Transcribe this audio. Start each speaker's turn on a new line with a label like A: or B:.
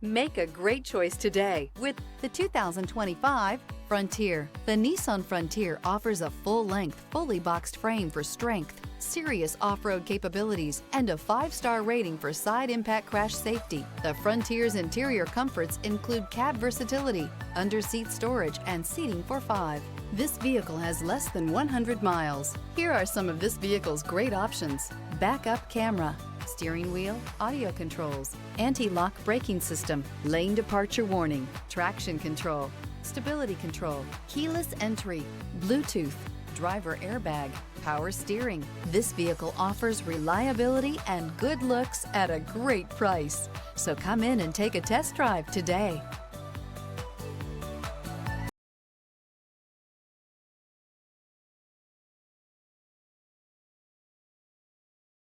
A: Make a great choice today with the 2025 Frontier. The Nissan Frontier offers a full-length, fully boxed frame for strength, serious off-road capabilities, and a 5-star rating for side impact crash safety. The Frontier's interior comforts include cab versatility, under-seat storage, and seating for 5. This vehicle has less than 100 miles. Here are some of this vehicle's great options: backup camera, steering wheel audio controls, anti-lock braking system, lane departure warning, traction control, stability control, keyless entry, Bluetooth, driver airbag, power steering. This vehicle offers reliability and good looks at a great price. So come in and take a test drive today.